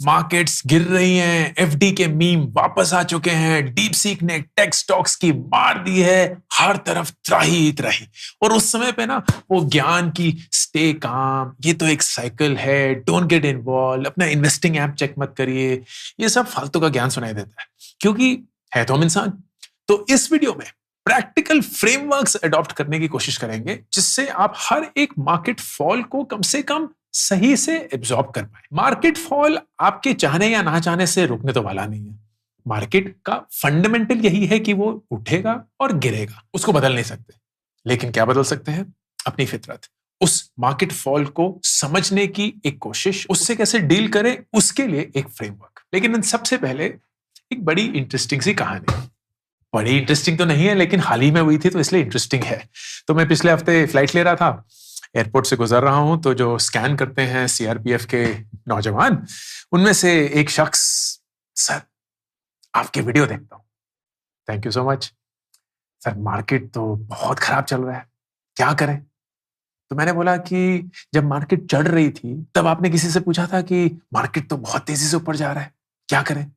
Markets गिर रही हैं, एफडी के मीम वापस आ चुके हैं, डीप सीक ने टेक स्टॉक्स की मार दी है, हर तरफ त्राही त्राही। और उस समय पे ना वो ज्ञान की स्टे काम, ये तो एक साइकिल है, डोंट गेट इन्वॉल्व, अपना इन्वेस्टिंग ऐप चेक मत करिए, ये सब फालतू का ज्ञान सुनाई देता है, क्योंकि है तो हम इंसान। तो इस वीडियो में प्रैक्टिकल फ्रेमवर्क्स अडॉप्ट करने की कोशिश करेंगे जिससे आप हर एक मार्केट फॉल को कम से कम सही से एब्जॉर्ब कर पाए। मार्केट फॉल आपके चाहने या ना चाहने से रुकने तो वाला नहीं है। मार्केट का फंडामेंटल यही है कि वो उठेगा और गिरेगा, उसको बदल नहीं सकते। लेकिन क्या बदल सकते हैं? अपनी फितरत। उस मार्केट फॉल को समझने की एक कोशिश, उससे कैसे डील करें उसके लिए एक फ्रेमवर्क। लेकिन इन सबसे पहले एक बड़ी इंटरेस्टिंग सी कहानी। बड़ी इंटरेस्टिंग तो नहीं है लेकिन हाल ही में हुई थी तो इसलिए इंटरेस्टिंग है। तो मैं पिछले हफ्ते फ्लाइट ले रहा था, एयरपोर्ट से गुजर रहा हूं, तो जो स्कैन करते हैं सीआरपीएफ के नौजवान, उनमें से एक शख्स, सर आपके वीडियो देखता हूं, thank you so much sir, market तो बहुत खराब चल रहा है, क्या करें? तो मैंने बोला कि जब मार्केट चढ़ रही थी तब आपने किसी से पूछा था कि मार्केट तो बहुत तेजी से ऊपर जा रहा है, क्या करें?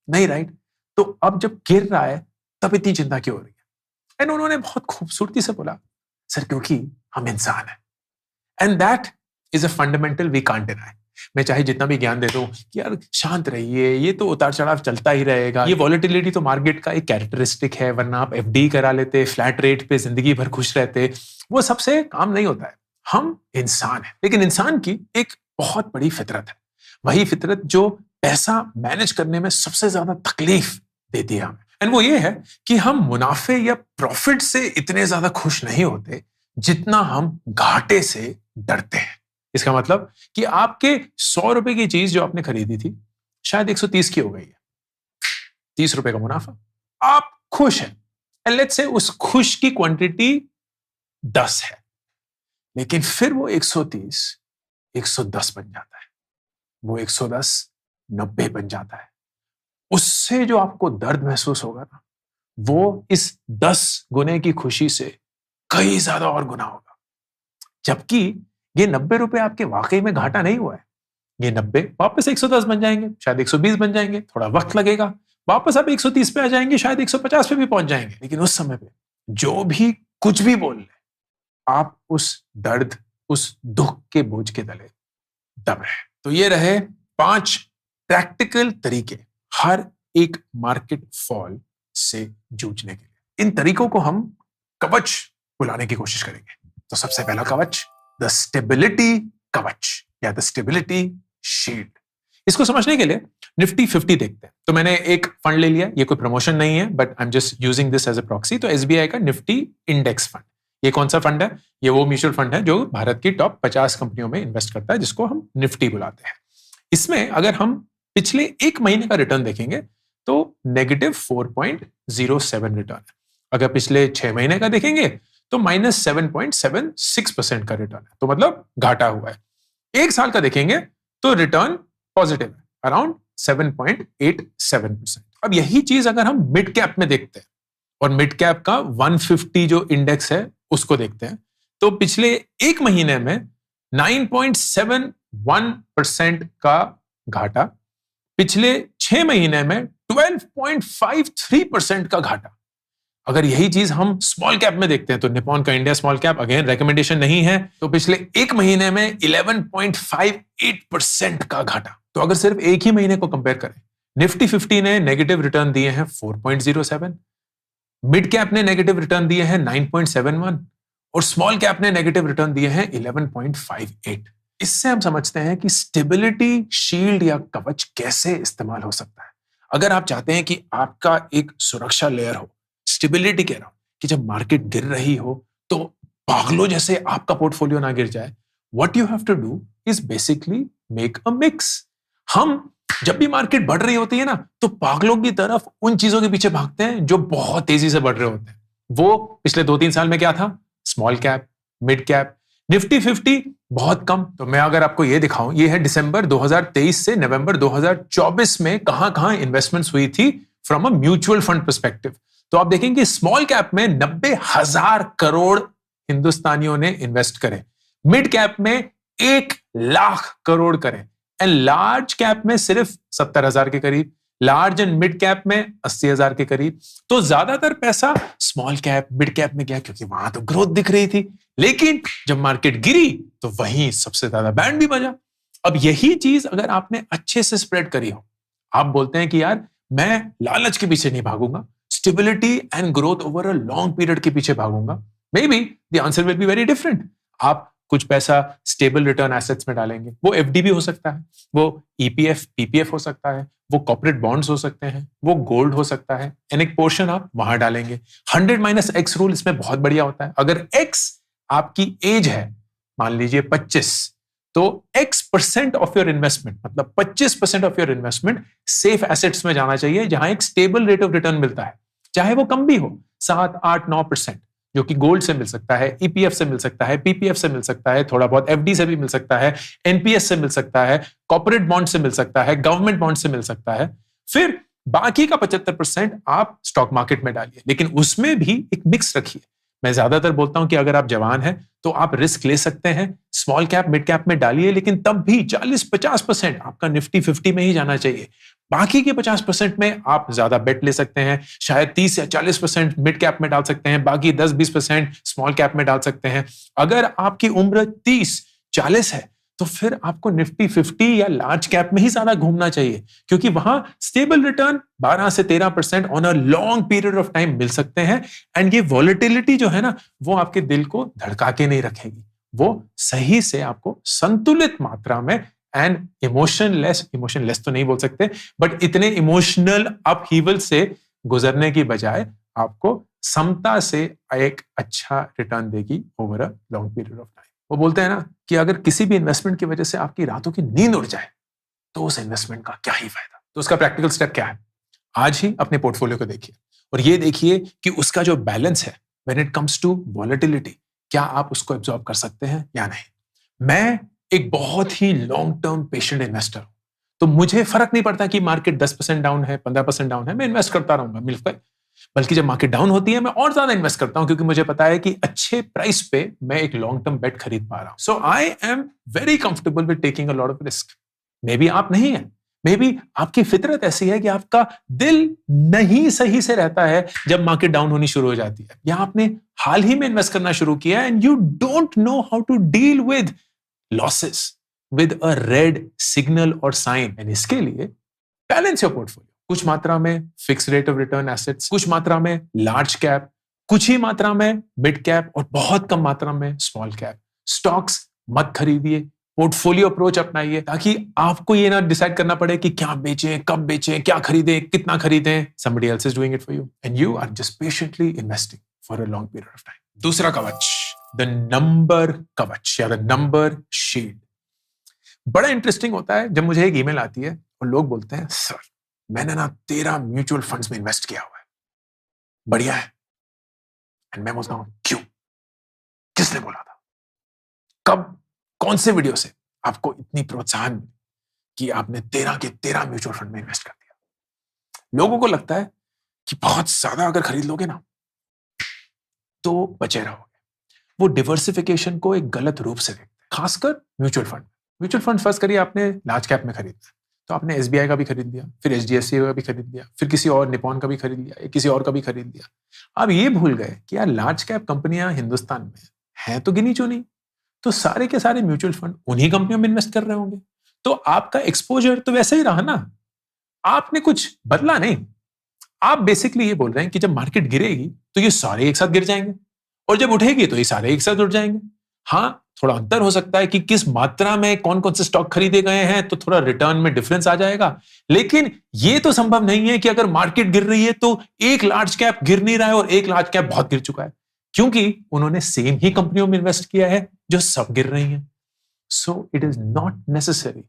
नहीं, राइट? तो अब जब गिर रहा है तब इतनी चिंता क्यों हो रही है? एंड उन्होंने बहुत खूबसूरती से बोला, सर क्योंकि हम इंसान हैं। And that is a fundamental we can't deny. मैं चाहे जितना भी ज्ञान दे दूं कि यार शांत रहिए, ये तो उतार चढ़ाव चलता ही रहेगा, ये वॉलेटिलिटी तो मार्केट का एक कैरेक्टरिस्टिक है, वरना आप एफडी करा लेते, फ्लैट रेट पे जिंदगी भर खुश रहते, वो सबसे काम नहीं होता है। हम इंसान हैं, लेकिन इंसान की एक बहुत बड़ी फितरत है, वही फितरत जो पैसा मैनेज करने में सबसे ज्यादा तकलीफ देती है हमें। एंड वो ये है कि हम मुनाफे या प्रॉफिट से इतने ज्यादा खुश नहीं होते जितना हम घाटे से डरते हैं। इसका मतलब कि आपके 100 रुपए की चीज जो आपने खरीदी थी शायद 130 की हो गई है, 30 रुपए का मुनाफा, आप खुश हैं, एंड लेट्स से उस खुश की क्वांटिटी 10 है, लेकिन फिर वो 130 110 बन जाता है, वो 110 90 बन जाता है। उससे जो आपको दर्द महसूस होगा ना, वो इस 10 गुने की खुशी से कई ज्यादा और गुना होगा। जबकि ये 90 रुपए आपके वाकई में घाटा नहीं हुआ है, ये 90 वापस 110 बन जाएंगे, शायद 120 बन जाएंगे, थोड़ा वक्त लगेगा, वापस आप 130 पे आ जाएंगे, शायद 150 पे भी पहुंच जाएंगे। लेकिन उस समय पे जो भी कुछ भी बोल ले, आप उस दर्द, उस दुख के बोझ के तले दब है। तो ये रहे 5 प्रैक्टिकल तरीके हर एक मार्केट फॉल से जूझने के लिए। इन तरीकों को हम कवच बुलाने की कोशिश करेंगे। तो सबसे पहला कवच, द स्टेबिलिटी कवच या द स्टेबिलिटी शील्ड। इसको समझने के लिए निफ्टी 50 देखते हैं। तो मैंने एक फंड ले लिया, ये कोई प्रमोशन नहीं है, but I am just using this as a proxy. तो एसबीआई का निफ्टी इंडेक्स फंड, ये कौन सा फंड है? ये वो म्यूचुअल फंड है जो भारत की टॉप 50 कंपनियों में इन्वेस्ट करता है, जिसको हम निफ्टी बुलाते हैं। इसमें अगर हम पिछले एक महीने का रिटर्न देखेंगे तो नेगेटिव 4.07 रिटर्न है। अगर पिछले 6 महीने का देखेंगे तो -7.76% का रिटर्न है, तो मतलब घाटा हुआ है। एक साल का देखेंगे तो रिटर्न पॉजिटिव है, अराउंड 7.87%। अब यही चीज अगर हम मिड कैप में देखते हैं और मिड कैप का 150 जो इंडेक्स है उसको देखते हैं, तो पिछले एक महीने में 9.71% का घाटा, पिछले 6 महीने में 12.53% का घाटा। अगर यही चीज हम स्मॉल कैप में देखते हैं तो निप्पॉन का India small cap, again recommendation नहीं है, तो पिछले एक महीने में 11.58% का घाटा। तो अगर सिर्फ एक ही महीने को कंपेयर करें, निफ्टी 50 ने नेगेटिव रिटर्न दिए हैं 4.07, मिड कैप ने नेगेटिव रिटर्न दिए हैं 9.71 और स्मॉल कैप ने नेगेटिव रिटर्न दिए हैं 11.58। इससे हम समझते हैं कि स्टेबिलिटी शील्ड या कवच कैसे इस्तेमाल हो सकता है। अगर आप चाहते हैं कि आपका एक सुरक्षा लेयर हो, स्टेबिलिटी कह रहा हूं कि जब मार्केट गिर रही हो तो पागलों जैसे आपका पोर्टफोलियो ना गिर जाए, what you have to do is basically make a mix. हम जब भी मार्केट बढ़ रही होती है ना, तो पागलों की तरफ उन चीजों के पीछे भागते हैं जो बहुत तेजी से बढ़ रहे होते हैं। वो पिछले 2-3 साल में क्या था? Small cap, mid cap, Nifty 50 बहुत कम। तो मैं अगर आपको ये दिखाऊं, ये है दिसंबर 2023 से नवंबर 2024 में कहां इन्वेस्टमेंट्स हुई थी from a mutual fund perspective. तो आप देखेंगे स्मॉल कैप में 90,000 करोड़ हिंदुस्तानियों ने इन्वेस्ट करे, मिड कैप में 1 लाख करोड़ करें, एंड लार्ज कैप में सिर्फ 70,000 के करीब, लार्ज एंड मिड कैप में 80,000 के करीब। तो ज्यादातर पैसा स्मॉल कैप मिड कैप में गया क्योंकि वहां तो ग्रोथ दिख रही थी। लेकिन जब मार्केट गिरी तो वहीं सबसे ज्यादा बैंड भी बजा। अब यही चीज अगर आपने अच्छे से स्प्रेड करी हो, आप बोलते हैं कि यार मैं लालच के पीछे नहीं भागूंगा, stability and growth over a long period के पीछे भागूंगा, may be the answer will be very different. आप कुछ पैसा स्टेबल रिटर्न एसेट्स में डालेंगे, वो एफडी भी हो सकता है, वो ईपीएफ पीपीएफ हो सकता है, वो कॉर्पोरेट बॉन्ड्स हो सकते हैं, वो गोल्ड हो सकता है, एंड एक पोर्शन आप वहां डालेंगे। 100 - X रूल इसमें बहुत बढ़िया होता है। अगर X आपकी एज है, मान लीजिए 25, तो X% ऑफ योर इन्वेस्टमेंट, मतलब 25% of your investment safe assets में जाना चाहिए, जहां एक स्टेबल रेट ऑफ रिटर्न मिलता है, चाहे वो कम भी हो, 7, 8, 9%, जो कि गोल्ड से मिल सकता है, ईपीएफ से मिल सकता है, पीपीएफ से मिल सकता है, थोड़ा बहुत एफडी से भी मिल सकता है, एनपीएस से मिल सकता है, कॉर्पोरेट बॉन्ड से मिल सकता है, गवर्नमेंट बॉन्ड से मिल सकता है। फिर बाकी का 75% आप स्टॉक मार्केट में डालिए, लेकिन उसमें भी एक मिक्स रखिए। मैं ज्यादातर बोलता हूं कि अगर आप जवान हैं तो आप रिस्क ले सकते हैं, स्मॉल कैप मिड कैप में डालिए, लेकिन तब भी 40-50% आपका निफ्टी 50 में ही जाना चाहिए। बाकी के 50% में आप ज्यादा बेट ले सकते हैं, शायद 30 या 40% मिड कैप में डाल सकते हैं, बाकी 10-20% स्मॉल कैप में डाल सकते हैं। अगर आपकी उम्र 30-40 है तो फिर आपको निफ्टी 50 या लार्ज कैप में ही ज्यादा घूमना चाहिए, क्योंकि वहां स्टेबल रिटर्न 12 से 13% on a long period of time मिल सकते हैं। एंड ये वॉलेटिलिटी जो है ना, वो आपके दिल को धड़का के नहीं रखेगी, वो सही से आपको संतुलित मात्रा में एंड इमोशनलेस तो नहीं बोल सकते, बट इतने इमोशनल अपहीवल से गुजरने की बजाय आपको समता से एक अच्छा रिटर्न देगी over a long period of time. वो बोलते हैं ना कि अगर किसी भी इन्वेस्टमेंट की वजह से आपकी रातों की नींद उड़ जाए तो उस इन्वेस्टमेंट का क्या ही फायदा। तो उसका प्रैक्टिकल स्टेप क्या है? आज ही अपने पोर्टफोलियो को देखिए और ये देखिए कि उसका जो बैलेंस है when it comes to volatility, क्या आप उसको एब्जॉर्ब कर सकते हैं या नहीं। मैं एक बहुत ही लॉन्ग टर्म पेशेंट इन्वेस्टर हूं, तो मुझे फर्क नहीं पड़ता कि मार्केट 10% डाउन है, 15% डाउन है, मैं इन्वेस्ट करता रहूंगा मिलता है। बल्कि जब मार्केट डाउन होती है मैं और ज्यादा इन्वेस्ट करता हूं, क्योंकि मुझे पता है कि अच्छे प्राइस पे मैं एक लॉन्ग टर्म बेट खरीद पा रहा हूं। So I am very comfortable with taking a lot of risk. Maybe आप नहीं है, मे बी आपकी फितरत ऐसी है कि आपका दिल नहीं सही से रहता है जब मार्केट डाउन होनी शुरू हो जाती है, या आपने हाल ही में इन्वेस्ट करना शुरू किया and you don't know how to deal with losses with a red signal और साइन। एंड इसके लिए बैलेंस योर पोर्टफोलियो, कुछ मात्रा में fix rate of return assets, कुछ मात्रा में लार्ज कैप, कुछ ही मात्रा में मिड कैप और बहुत कम मात्रा में स्मॉल कैप। स्टॉक्स मत खरीदिए, पोर्टफोलियो अप्रोच अपनाइए, ताकि आपको ये ना डिसाइड करना पड़े कि क्या बेचें, कब बेचें, क्या खरीदें, कितना खरीदें। somebody else is doing it for you and you are just patiently investing for a long period of time. दूसरा कवच, द नंबर कवच या द नंबर शील्ड। बड़ा इंटरेस्टिंग होता है जब मुझे एक ईमेल आती है और लोग बोलते हैं, सर मैंने ना 13 म्यूचुअल फंड्स में इन्वेस्ट किया हुआ है, बढ़िया है। एंड मैं बोलता हूं क्यों, किसने बोला था, कब, कौन से वीडियो से आपको इतनी प्रोत्साहन मिली कि आपने 13 के 13 म्यूचुअल फंड में इन्वेस्ट कर दिया। लोगों को लगता है कि बहुत ज्यादा अगर खरीद लोगे ना तो बचे रहोगे। वो डिवर्सिफिकेशन को एक गलत रूप से देखते हैं, खासकर mutual fund. Mutual fund first करिए आपने लार्ज कैप में खरीदना, तो आपने एसबीआई का भी खरीद लिया, फिर एचडीएफसी का भी खरीद लिया, फिर किसी और निपॉन का भी खरीद लिया, किसी और का भी खरीद लिया। अब ये भूल गए कि यार लार्ज कैप कंपनियां हिंदुस्तान में हैं तो गिनी चुनी, तो सारे के सारे म्यूचुअल फंड उन्हीं कंपनियों में इन्वेस्ट कर रहे होंगे, तो आपका एक्सपोजर तो वैसे ही रहा ना, आपने कुछ बदला नहीं। आप बेसिकली ये बोल रहे हैं कि जब मार्केट गिरेगी तो ये सारे एक साथ गिर जाएंगे, और जब उठेगी तो ये सारे एक साथ उठ जाएंगे। हाँ, थोड़ा अंतर हो सकता है कि किस मात्रा में कौन कौन से स्टॉक खरीदे गए हैं, तो थोड़ा रिटर्न में डिफरेंस आ जाएगा, लेकिन ये तो संभव नहीं है कि अगर मार्केट गिर रही है तो एक लार्ज कैप गिर नहीं रहा है और एक लार्ज कैप बहुत गिर चुका है, क्योंकि उन्होंने सेम ही कंपनियों में इन्वेस्ट किया है जो सब गिर रही हैं। So it is not necessary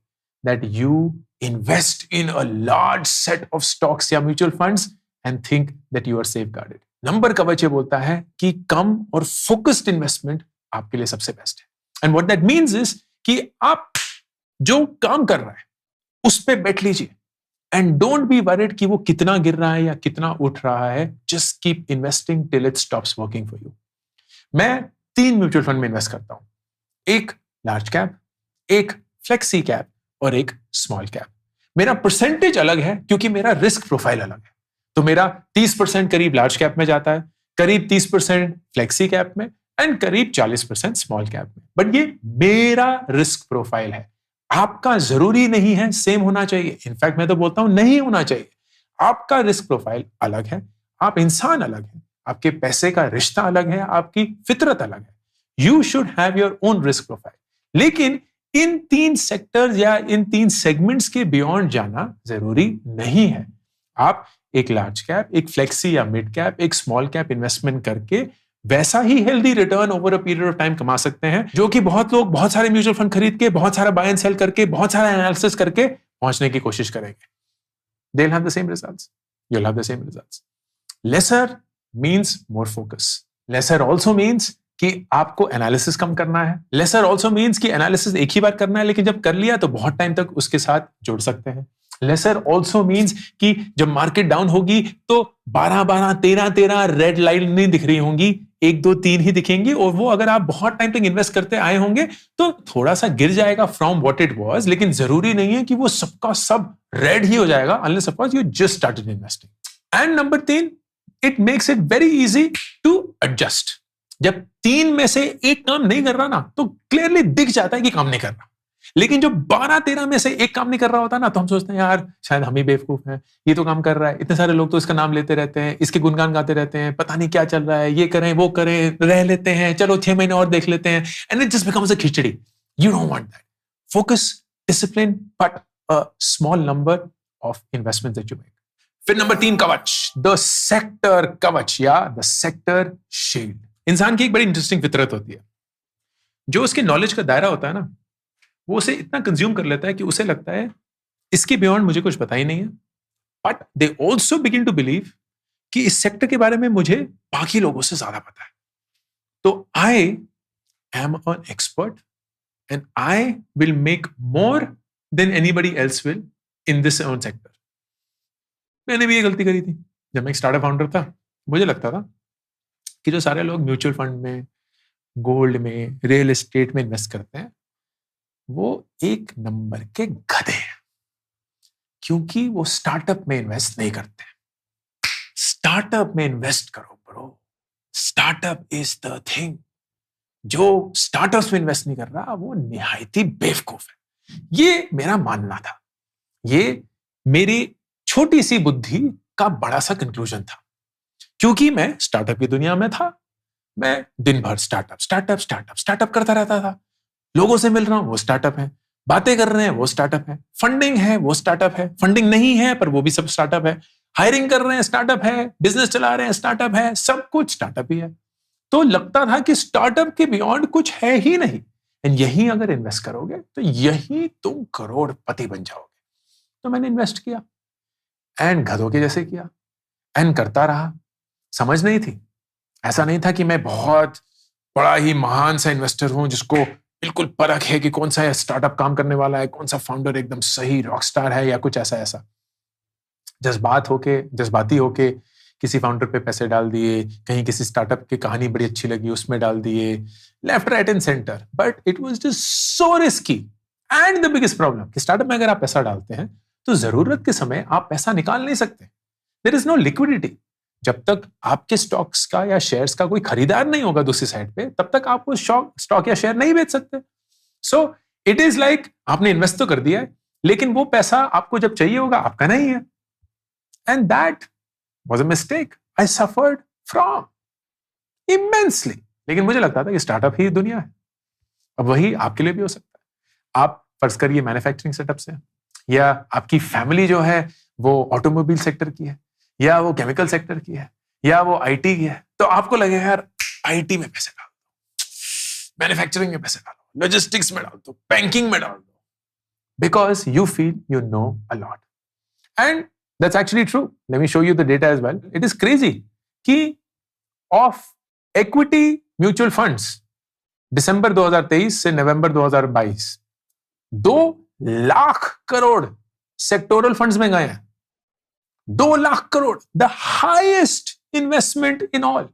that you invest in a large set of stocks या mutual funds and think that you are safeguarded. Number कवच ये बोलता है कि कम और फोकस्ड इन्वेस्टमेंट आपके लिए सबसे बेस्ट है। And what that means is कि आप जो काम कर रहे हैं उस पे बैठ लीजिए एंड डोंट बी वरीड कि वो कितना गिर रहा है या कितना उठ रहा है। Just keep investing till it stops working for you. मैं 3 म्यूचुअल फंड में इन्वेस्ट करता हूं, एक लार्ज कैप, एक फ्लेक्सी कैप और एक स्मॉल कैप। मेरा परसेंटेज अलग है क्योंकि मेरा रिस्क प्रोफाइल अलग है। तो मेरा 30% करीब लार्ज कैप में जाता है, करीब 30% फ्लेक्सी कैप में एंड करीब 40% स्मॉल कैप में। बट ये मेरा रिस्क प्रोफाइल है। आपका जरूरी नहीं है सेम होना चाहिए। इनफैक्ट मैं तो बोलता हूं नहीं होना चाहिए। आपका रिस्क प्रोफाइल अलग है, आप इंसान अलग है, आपके पैसे का रिश्ता अलग है, आपकी फितरत अलग है। You should have your own risk profile. लेकिन इन 3 सेक्टर्स या इन 3 सेगमेंट्स के बियॉन्ड जाना जरूरी नहीं है। आप एक लार्ज कैप, एक फ्लेक्सी या मिड कैप, एक स्मॉल कैप इन्वेस्टमेंट करके वैसा ही healthy return over a period of time कमा सकते हैं जो कि बहुत लोग बहुत सारे म्यूचुअल फंड खरीद के, बहुत सारा बाय एंड सेल करके, बहुत सारा एनालिसिस करके पहुंचने की कोशिश करेंगे। They'll have the same results. You'll have the same results. Lesser means more focus. Lesser also means कि आपको एनालिसिस कम करना है। Lesser also means कि एनालिसिस एक ही बार करना है, लेकिन जब कर लिया तो बहुत टाइम तक उसके साथ जुड़ सकते हैं। Lesser also means कि जब मार्केट डाउन होगी तो 12-12, 13-13 रेड लाइन नहीं दिख रही होंगी, 1, 2, 3 ही दिखेंगी, और वो अगर आप बहुत टाइम तक इन्वेस्ट करते आए होंगे तो थोड़ा सा गिर जाएगा फ्रॉम व्हाट इट वाज, लेकिन जरूरी नहीं है कि वो सबका सब रेड ही हो जाएगा unless suppose you just started investing. And number 3, it makes it very easy to adjust. जब 3 में से एक काम नहीं कर रहा ना तो क्लियरली दिख जाता है कि काम नहीं कर रहा। लेकिन जो 12-13 में से एक काम नहीं कर रहा होता ना तो हम सोचते हैं यार शायद हम ही बेवकूफ हैं, ये तो काम कर रहा है, इतने सारे लोग तो इसका नाम लेते रहते हैं, इसके गुणगान गाते रहते हैं, पता नहीं क्या चल रहा है, ये करें वो करें, रह लेते हैं, चलो 6 महीने और देख लेते हैं, and it just becomes a khichdi. You don't want that. Focus, discipline, but a small number of investment that you make. फिर नंबर 3, कवच, द सेक्टर कवच या द सेक्टर शील्ड। इंसान की एक बड़ी इंटरेस्टिंग फितरत होती है। जो उसके नॉलेज का दायरा होता है ना, वो उसे इतना कंज्यूम कर लेता है कि उसे लगता है इसके बियॉन्ड मुझे कुछ पता ही नहीं है। But they also begin to believe कि इस सेक्टर के बारे में मुझे बाकी लोगों से ज्यादा पता है। तो I am an expert and I will make more than anybody else will in this own sector. मैंने भी ये गलती करी थी। जब मैं एक स्टार्टअप फाउंडर था, मुझे लगता था कि जो सारे लोग म्यूचुअल फंड में, गोल्ड में, रियल एस्टेट में इन्वेस्ट करते हैं वो एक नंबर के गधे हैं, क्योंकि वो स्टार्टअप में इन्वेस्ट नहीं करते। स्टार्टअप में इन्वेस्ट करो bro. Startup is the thing. जो स्टार्टअप्स में इन्वेस्ट नहीं कर रहा वो निहायती बेवकूफ है। ये मेरा मानना था। ये मेरी छोटी सी बुद्धि का बड़ा सा कंक्लूजन था, क्योंकि मैं स्टार्टअप की दुनिया में था। मैं दिन भर स्टार्टअप स्टार्टअप स्टार्टअप स्टार्टअप करता रहता था। लोगों से मिल रहा हूं वो स्टार्टअप है, बातें कर रहे हैं वो स्टार्टअप है, फंडिंग है वो स्टार्टअप है, फंडिंग नहीं है पर वो भी सब स्टार्टअप है, हायरिंग कर रहे हैं स्टार्टअप है, बिजनेस चला रहे हैं स्टार्टअप है, सब कुछ स्टार्टअप ही है। तो लगता था कि स्टार्टअप के बियॉन्ड कुछ है ही नहीं, एंड यही अगर इन्वेस्ट करोगे तो यही तुम करोड़पति बन जाओगे। तो मैंने इन्वेस्ट किया एंड गधों के जैसे किया एंड करता रहा। समझ नहीं थी। ऐसा नहीं था कि मैं बहुत बड़ा ही महान सा इन्वेस्टर हूं जिसको बिल्कुल परख है कि कौन सा स्टार्टअप काम करने वाला है, कौन सा फाउंडर एकदम सही रॉकस्टार है या कुछ ऐसा। जज्बाती होके किसी फाउंडर पे पैसे डाल दिए, कहीं किसी स्टार्टअप की कहानी बड़ी अच्छी लगी उसमें डाल दिए, left right and centre. But it was just so risky. And the biggest problem कि स्टार्टअप में अगर आप पैसा डालते हैं तो जरूरत के समय आप पैसा निकाल नहीं सकते। There is no liquidity. जब तक आपके स्टॉक्स का या शेयर्स का कोई खरीदार नहीं होगा दूसरी साइड पे, तब तक आप वो स्टॉक या शेयर नहीं बेच सकते। सो इट इज लाइक आपने इन्वेस्ट तो कर दिया है, लेकिन वो पैसा आपको जब चाहिए होगा आपका नहीं है। And that was a mistake I suffered from immensely. लेकिन मुझे लगता था कि स्टार्टअप ही दुनिया है। अब वही आपके लिए भी हो सकता है। आप फर्ज करिए मैन्युफैक्चरिंग सेटअप से, या आपकी फैमिली जो है वो ऑटोमोबाइल सेक्टर की है, या वो केमिकल सेक्टर की है, या वो आईटी की है। तो आपको लगेगा यार आईटी में पैसे डाल दो, मैन्युफैक्चरिंग में पैसे डालो, लॉजिस्टिक्स में डाल दो, बैंकिंग में डाल दो, because you feel you know a lot. And that's actually true. Let me show you the data as well. It is crazy कि ऑफ इक्विटी म्यूचुअल फंड्स दिसंबर 2023 से नवंबर 2022 2 लाख करोड़ सेक्टोरल फंड्स में गए हैं। 2 lakh crore, the highest investment in all.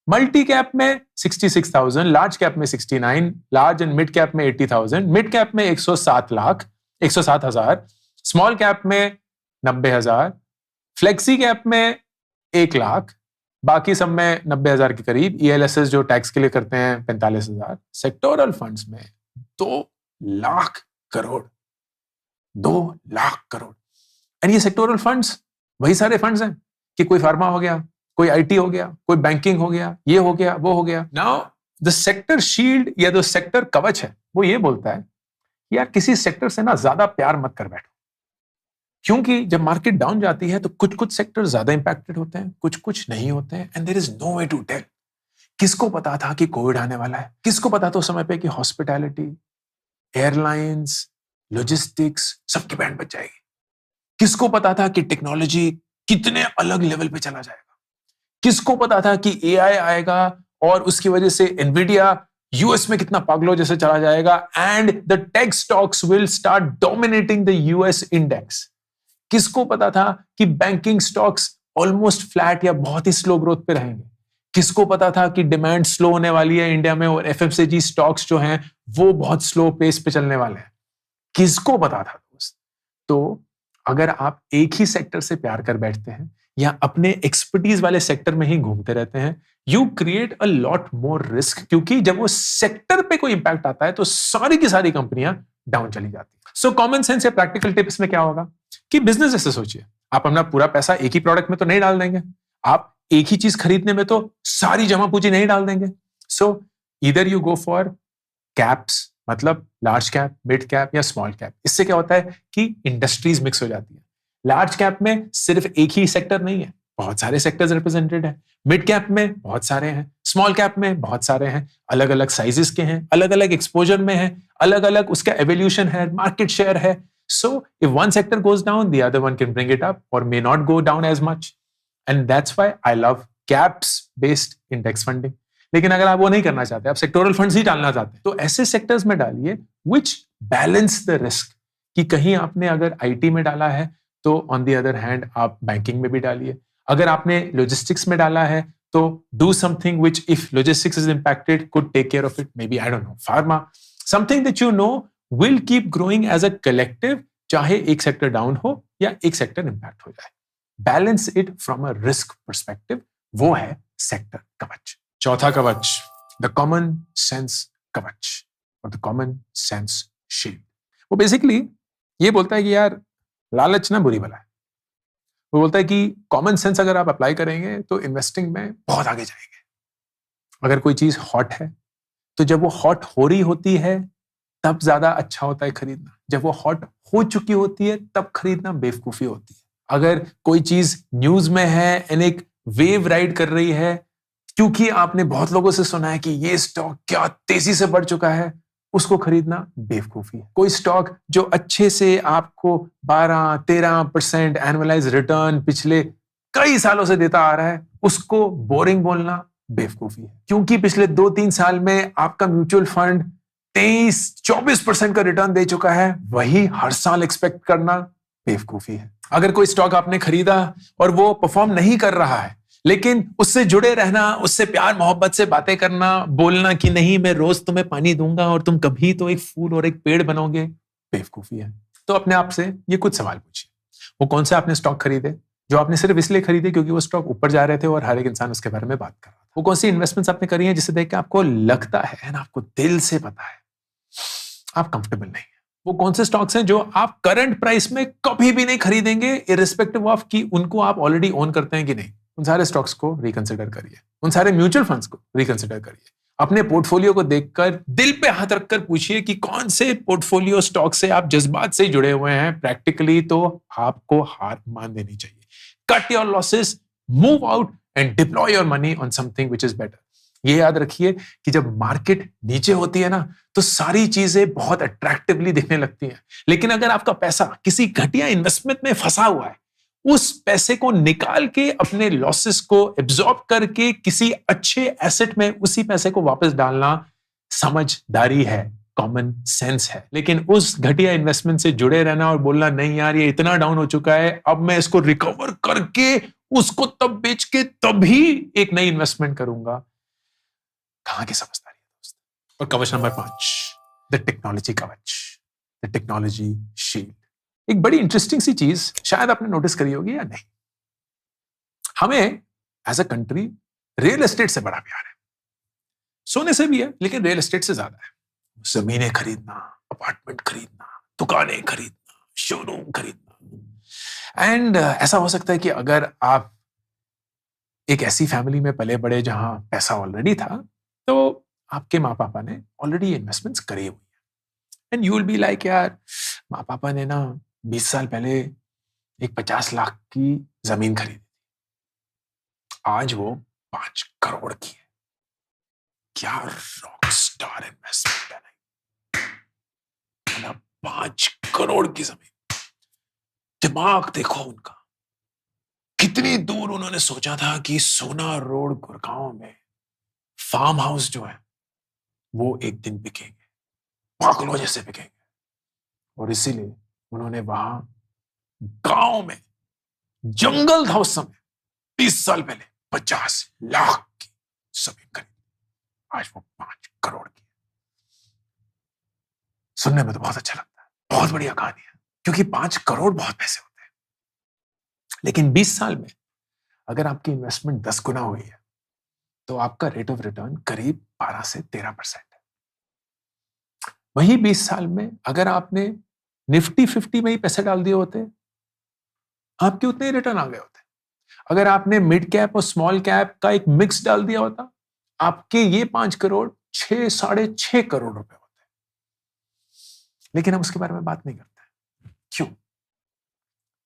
Multi cap में 66,000, large cap में 69, large and mid cap में 80,000, मिड कैप में 107 लाख, 107,000, स्मॉल कैप में 90,000, फ्लेक्सी कैप में 1 लाख, बाकी सब में 90,000 के करीब, ELSS जो टैक्स के लिए करते हैं 45,000, सेक्टोरल फंड्स में 2 लाख करोड़, 2 लाख करोड़। एंड ये सेक्टोरल फंड्स वही सारे फंड्स हैं कि कोई फार्मा हो गया, कोई IT हो गया, कोई बैंकिंग हो गया, ये हो गया, वो हो गया। नाउ द सेक्टर शील्ड या जो सेक्टर कवच है वो ये बोलता है यार किसी सेक्टर से ना ज्यादा प्यार मत कर बैठो, क्योंकि जब मार्केट डाउन जाती है तो कुछ कुछ सेक्टर ज्यादा इंपैक्टेड होते हैं, कुछ कुछ नहीं होते हैं, and there is no way to tell. किसको पता था कि कोविड आने वाला है? किसको पता था उस समय पे कि हॉस्पिटैलिटी, एयरलाइंस, लॉजिस्टिक्स सबकी बैंड बच जाएगी? किसको पता था कि टेक्नोलॉजी कितने अलग लेवल पे चला जाएगा? किसको पता था कि AI आएगा और उसकी वजह से एनवीडिया यूएस में कितना पागलों जैसे चला जाएगा, and the tech stocks will start dominating the US index? किसको पता था कि बैंकिंग स्टॉक्स ऑलमोस्ट फ्लैट या बहुत ही स्लो ग्रोथ पे रहेंगे? किसको पता था कि डिमांड स्लो होने वाली है इंडिया में और FMCG स्टॉक्स जो हैं वो बहुत स्लो पेस पे चलने वाले हैं? किसको पता था दोस्त? तो अगर आप एक ही सेक्टर से प्यार कर बैठते हैं या अपने एक्सपर्टीज वाले सेक्टर में ही घूमते रहते हैं, you create a lot more risk, क्योंकि जब वो सेक्टर पे कोई इंपैक्ट आता है तो सारी की सारी कंपनियां डाउन चली जाती है। सो कॉमन सेंस या प्रैक्टिकल टिप्स में क्या होगा कि बिजनेस ऐसे सोचिए, आप अपना पूरा पैसा एक ही प्रोडक्ट में तो नहीं डाल देंगे, आप एक ही चीज खरीदने में तो सारी जमा पूंजी नहीं डाल देंगे। सो either you go for caps, मतलब लार्ज कैप, मिड कैप या स्मॉल कैप। इससे क्या होता है कि इंडस्ट्रीज मिक्स हो जाती है। लार्ज कैप में सिर्फ एक ही सेक्टर नहीं है, बहुत सारे सेक्टर्स रिप्रेजेंटेड है। मिड कैप में बहुत सारे हैं, स्मॉल कैप में बहुत सारे हैं, अलग अलग साइजेस के हैं, अलग अलग एक्सपोजर में है, अलग अलग उसका एवोल्यूशन है, मार्केट शेयर है। So if one sector goes down, the other one can bring it up और may not go down as much, and that's why I love caps based index funding. लेकिन अगर आप वो नहीं करना चाहते, आप सेक्टोरल फंड्स ही डालना चाहते हैं, तो ऐसे सेक्टर्स में डालिए विच बैलेंस द रिस्क, कि कहीं आपने अगर IT में डाला है तो ऑन द अदर हैंड आप बैंकिंग में भी डालिए। अगर आपने लॉजिस्टिक्स में डाला है तो do something which if logistics is impacted could take care of it, maybe I don't know pharma, something that you know will keep growing as a collective, चाहे एक सेक्टर डाउन हो या एक sector impact हो जाए। Balance it from a risk perspective, वो है sector कवच। चौथा कवच, द कॉमन सेंस कवच और द कॉमन सेंस शील्ड। वो बेसिकली ये बोलता है कि यार लालच ना बुरी बला है। वो बोलता है कि कॉमन सेंस अगर आप अप्लाई करेंगे तो इन्वेस्टिंग में बहुत आगे जाएंगे। अगर कोई चीज हॉट है तो जब वो हॉट हो रही होती है तब ज्यादा अच्छा होता है खरीदना, जब वो हॉट हो चुकी होती है तब खरीदना बेवकूफी होती है। अगर कोई चीज न्यूज में है एंड एक वेव राइड कर रही है, क्योंकि आपने बहुत लोगों से सुना है कि ये स्टॉक क्या तेजी से बढ़ चुका है, उसको खरीदना बेवकूफी है। कोई स्टॉक जो अच्छे से आपको 12-13% एनुअलाइज रिटर्न पिछले कई सालों से देता आ रहा है, उसको बोरिंग बोलना बेवकूफी है। क्योंकि पिछले 2-3 साल में आपका म्यूचुअल फंड 23-24% का रिटर्न दे चुका है, वही हर साल एक्सपेक्ट करना बेवकूफी है। अगर कोई स्टॉक आपने खरीदा और वो परफॉर्म नहीं कर रहा है, लेकिन उससे जुड़े रहना, उससे प्यार मोहब्बत से बातें करना, बोलना कि नहीं मैं रोज तुम्हें पानी दूंगा और तुम कभी तो एक फूल और एक पेड़ बनोगे, बेवकूफी है। तो अपने आप से ये कुछ सवाल पूछिए, वो कौन से आपने स्टॉक खरीदे जो आपने सिर्फ इसलिए खरीदे क्योंकि वो स्टॉक ऊपर जा रहे थे और हर एक इंसान उसके बारे में बात कर रहा था? वो कौन सी इन्वेस्टमेंट्स आपने करी है जिसे देख के आपको लगता है ना, आपको दिल से पता है आप कंफर्टेबल नहीं है? वो कौन से स्टॉक्स हैं जो आप करंट प्राइस में कभी भी नहीं खरीदेंगे, इररिस्पेक्टिव ऑफ कि उनको आप ऑलरेडी ओन करते हैं कि नहीं? उन सारे स्टॉक्स को रिकंसिडर करिए, उन सारे म्यूचुअल फंड्स को रिकंसिडर करिए। अपने पोर्टफोलियो को देखकर दिल पे हाथ रखकर पूछिए कि कौन से पोर्टफोलियो स्टॉक से आप जज्बात से जुड़े हुए हैं। प्रैक्टिकली तो आपको हार मान देनी चाहिए। Cut your losses, move out and deploy your money on something which is better. ये याद रखिए कि जब मार्केट नीचे होती है ना तो सारी चीजें बहुत अट्रैक्टिवली दिखने लगती हैं, लेकिन अगर आपका पैसा किसी घटिया इन्वेस्टमेंट में फंसा हुआ है, उस पैसे को निकाल के अपने लॉसेस को एब्जॉर्ब करके किसी अच्छे एसेट में उसी पैसे को वापस डालना समझदारी है, कॉमन सेंस है। लेकिन उस घटिया इन्वेस्टमेंट से जुड़े रहना और बोलना नहीं यार ये इतना डाउन हो चुका है, अब मैं इसको रिकवर करके उसको तब बेच के तभी एक नई इन्वेस्टमेंट करूंगा, कहां की समझदारी है दोस्त। और कवच नंबर 5, द टेक्नोलॉजी कवच। The technology shield. एक बड़ी इंटरेस्टिंग सी चीज शायद आपने नोटिस करी होगी या नहीं, हमें as a country real estate से बड़ा प्यार है। सोने से भी है, लेकिन रियल एस्टेट से ज्यादा है। जमीनें खरीदना, अपार्टमेंट खरीदना, दुकानें खरीदना, शोरूम खरीदना। एंड ऐसा हो सकता है कि अगर आप एक ऐसी फैमिली में पले बड़े जहां पैसा ऑलरेडी था, तो आपके माँ पापा ने ऑलरेडी इन्वेस्टमेंट्स करी हुई है। And you will be like, यार माँ पापा ने ना 20 साल पहले एक 50 लाख की जमीन खरीदी, आज वो 5 करोड़ की है। क्या रॉक स्टार इन्वेस्टमेंट है ना, 5 करोड़ की जमीन। दिमाग देखो उनका, कितनी दूर उन्होंने सोचा था कि सोना रोड गुड़गांव में फार्म हाउस जो है वो एक दिन बिकेंगे, पागलों जैसे बिकेंगे। और इसीलिए उन्होंने वहां गांव में, जंगल था उस समय 20 साल पहले, 50 लाख की जमीन खरीदी, आज वो 5 करोड़ की है। सुनने में तो बहुत अच्छा लगता है, बहुत बढ़िया कहानी है, क्योंकि 5 करोड़ बहुत पैसे होते हैं। लेकिन 20 साल में अगर आपकी इन्वेस्टमेंट 10 गुना हुई है, तो आपका रेट ऑफ रिटर्न करीब 12 से 13% है। वही 20 साल में अगर आपने निफ्टी 50 में ही पैसे डाल दिए होते, आपके उतने ही रिटर्न आ गए होते। अगर आपने मिड कैप और स्मॉल कैप का एक मिक्स डाल दिया होता, आपके ये 5 करोड़ 6-6.5 करोड़ रुपए होते। लेकिन हम उसके बारे में बात नहीं करते। क्यों?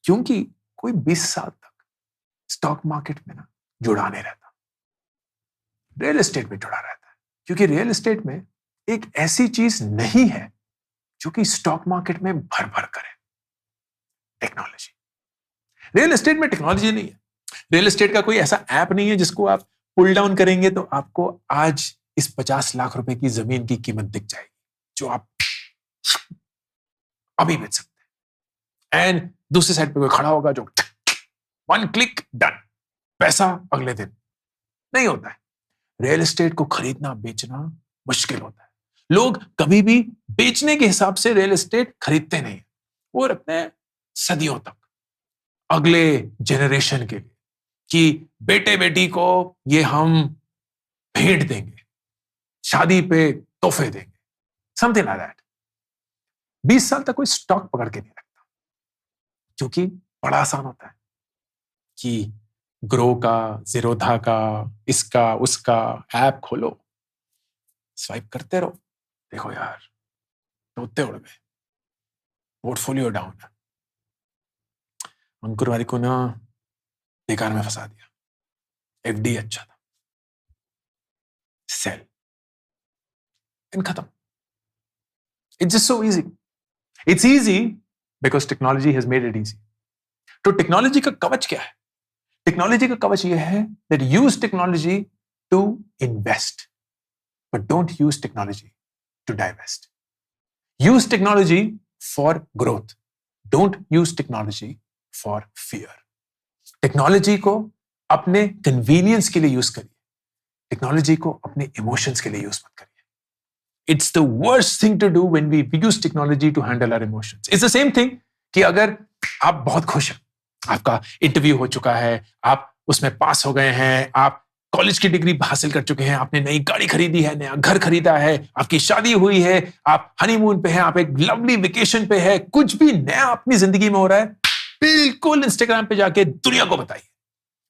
क्योंकि कोई 20 साल तक स्टॉक मार्केट में ना जुड़ा नहीं रहता, रियल एस्टेट में जुड़ा रहता है। क्योंकि रियल एस्टेट में एक ऐसी चीज नहीं है जो कि स्टॉक मार्केट में भर भर करे, टेक्नोलॉजी। रियल एस्टेट में टेक्नोलॉजी नहीं है। रियल एस्टेट का कोई ऐसा ऐप नहीं है जिसको आप पुल डाउन करेंगे तो आपको आज इस 50 लाख रुपए की जमीन की कीमत दिख जाएगी, जो आप अभी बेच सकते हैं। एंड दूसरी साइड पे कोई खड़ा होगा जो 1 क्लिक डन, पैसा अगले दिन। नहीं होता है। रियल एस्टेट को खरीदना बेचना मुश्किल होता है। लोग कभी भी बेचने के हिसाब से रियल एस्टेट खरीदते नहीं, वो रखते हैं सदियों तक अगले जनरेशन के लिए, कि बेटे बेटी को ये हम भेंट देंगे, शादी पे तोहफे देंगे, समथिंग लाइक दैट। 20 साल तक कोई स्टॉक पकड़ के नहीं रखता, क्योंकि बड़ा आसान होता है कि ग्रो का, जीरोधा का, इसका उसका ऐप खोलो, स्वाइप करते रहो, देखो यार तोते उड़ गए, पोर्टफोलियो डाउन है। अंकुर वारी को ना बेकार में फंसा दिया, एफडी अच्छा था, सेल, इन खत्म। It's just so easy. It's easy because technology has made it easy. तो टेक्नोलॉजी का कवच क्या है? टेक्नोलॉजी का कवच यह है that use technology to invest, but don't use technology to divest. Use technology for growth, don't use technology for fear. Technology को अपने कन्वीनियंस के लिए यूज करिए, टेक्नोलॉजी को अपने इमोशंस के लिए यूज मत करिए। It's the worst thing to do when we use technology to handle our emotions. It's the same thing कि अगर आप बहुत खुश हैं, आपका इंटरव्यू हो चुका है, आप उसमें पास हो गए हैं, आप कॉलेज की डिग्री हासिल कर चुके हैं, आपने नई गाड़ी खरीदी है, नया घर खरीदा है, आपकी शादी हुई है, आप हनीमून पे हैं, आप एक लवली वेकेशन पे है, कुछ भी नया अपनी जिंदगी में हो रहा है, बिल्कुल इंस्टाग्राम पे जाके दुनिया को बताइए,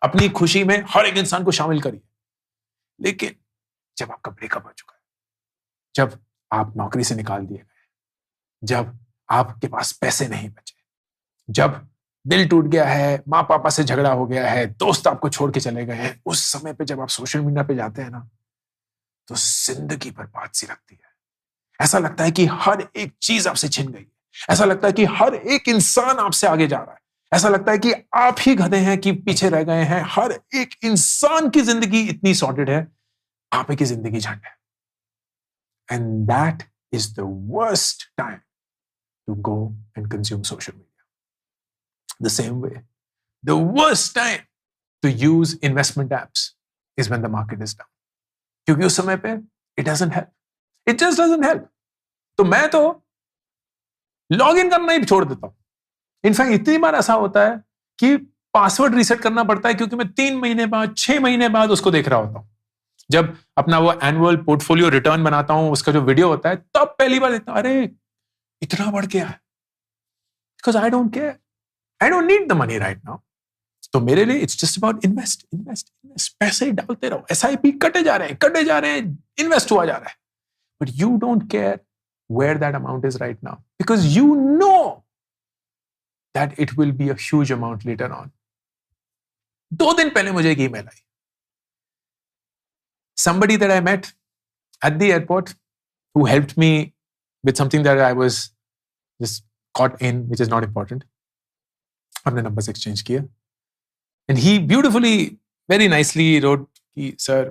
अपनी खुशी में हर एक इंसान को शामिल करिए। लेकिन जब आपका ब्रेकअप हो चुका है, जब आप नौकरी से निकाल दिए गए, जब आपके पास पैसे नहीं बचे, जब दिल टूट गया है, माँ पापा से झगड़ा हो गया है, दोस्त आपको छोड़ के चले गए हैं, उस समय पे जब आप सोशल मीडिया पे जाते हैं ना, तो जिंदगी बर्बाद सी लगती है। ऐसा लगता है कि हर एक चीज आपसे छिन गई है, ऐसा लगता है कि हर एक इंसान आपसे आगे जा रहा है, ऐसा लगता है कि आप ही गधे हैं कि पीछे रह गए हैं। हर एक इंसान की जिंदगी इतनी सॉर्टेड है, आप ही की जिंदगी झंड है। And that is the worst time to go and consume social media. The same way, the worst time to use investment apps is when the market is down. क्योंकि उस समय पे it doesn't help. It just doesn't help. तो मैं तो log in करना ही छोड़ देता हूं। इनफैक्ट इतनी बार ऐसा होता है कि पासवर्ड रीसेट करना पड़ता है, क्योंकि मैं 3 महीने बाद 6 महीने बाद उसको देख रहा होता हूं। जब अपना वो एनुअल पोर्टफोलियो रिटर्न बनाता हूं, उसका जो वीडियो होता है, तब पहली बार देखता हूं, अरे इतना बढ़ गया है। Because I don't care, I don't need the money right now. तो मेरे लिए it's just about invest invest invest, पैसे ही डालते रहो, एसआईपी कटे जा रहे हैं, इन्वेस्ट हुआ जा रहा है, but you don't care where that amount is right now, because you know that it will be a huge amount later on. 2 दिन पहले मुझे एक ईमेल आई, somebody that I met at the airport who helped me with something that I was just caught in, which is not important. हमने numbers exchange किया, and he beautifully, very nicely wrote कि sir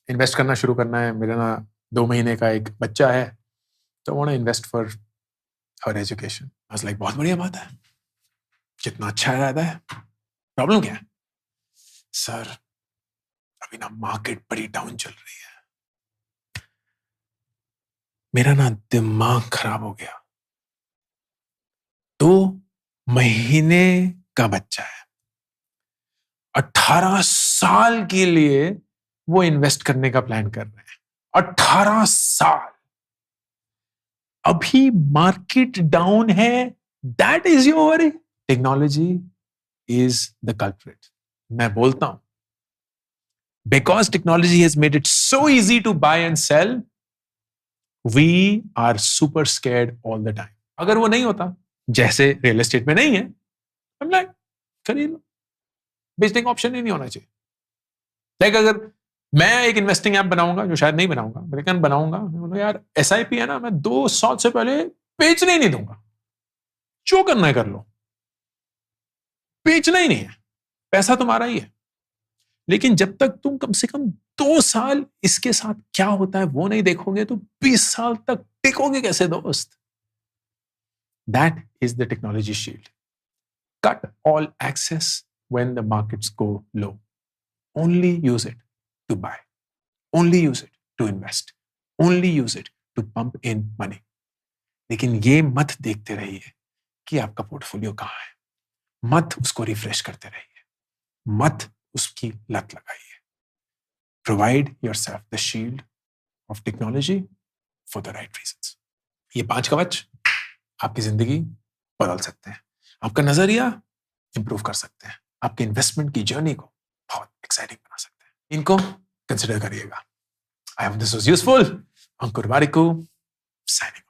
invest करना शुरू करना है, मेरा ना 2 महीने का एक बच्चा है, तो I want to invest for her education. I was like, बहुत बढ़िया बात है, कितना अच्छा रहता है, प्रॉब्लम क्या है? सर अभी ना मार्केट बड़ी डाउन चल रही है, मेरा ना दिमाग खराब हो गया। 2 महीने का बच्चा है, 18 साल के लिए वो इन्वेस्ट करने का प्लान कर रहे हैं। 18 साल, अभी मार्केट डाउन है, that is your worry. Technology is the culprit. मैं बोलता हूं, because technology has made it so easy to buy and sell, we are super scared all the time. अगर वो नहीं होता, जैसे रियल एस्टेट में नहीं है, I'm like, खरीद लो, बेचने का ऑप्शन ही नहीं होना चाहिए। लाइक अगर मैं एक इन्वेस्टिंग ऐप बनाऊंगा, जो शायद नहीं बनाऊंगा, लेकिन बनाऊंगा, मैं यार एसआईपी है ना, मैं 2 साल से पहले बेचने ही नहीं दूंगा, जो करना है कर लो, बेचना ही नहीं है, पैसा तुम्हारा ही है। लेकिन जब तक तुम कम से कम 2 साल इसके साथ क्या होता है वो नहीं देखोगे, तो 20 साल तक टिकोगे कैसे दोस्त? That is the technology shield. Cut all access when the markets go low. Only use it to buy. Only use it to invest. Only use it to pump in money. लेकिन ये मत देखते रहिए कि आपका पोर्टफोलियो कहां है, मत उसको रिफ्रेश करते रहिए, मत उसकी लत लगाइए। Provide yourself the shield of technology for the right reasons. ये 5 कवच आपकी जिंदगी बदल सकते हैं, आपका नजरिया इंप्रूव कर सकते हैं, आपके इन्वेस्टमेंट की जर्नी को बहुत एक्साइटिंग बना सकते हैं। इनको कंसिडर करिएगा। I hope this was useful. Ankur Warikoo, signing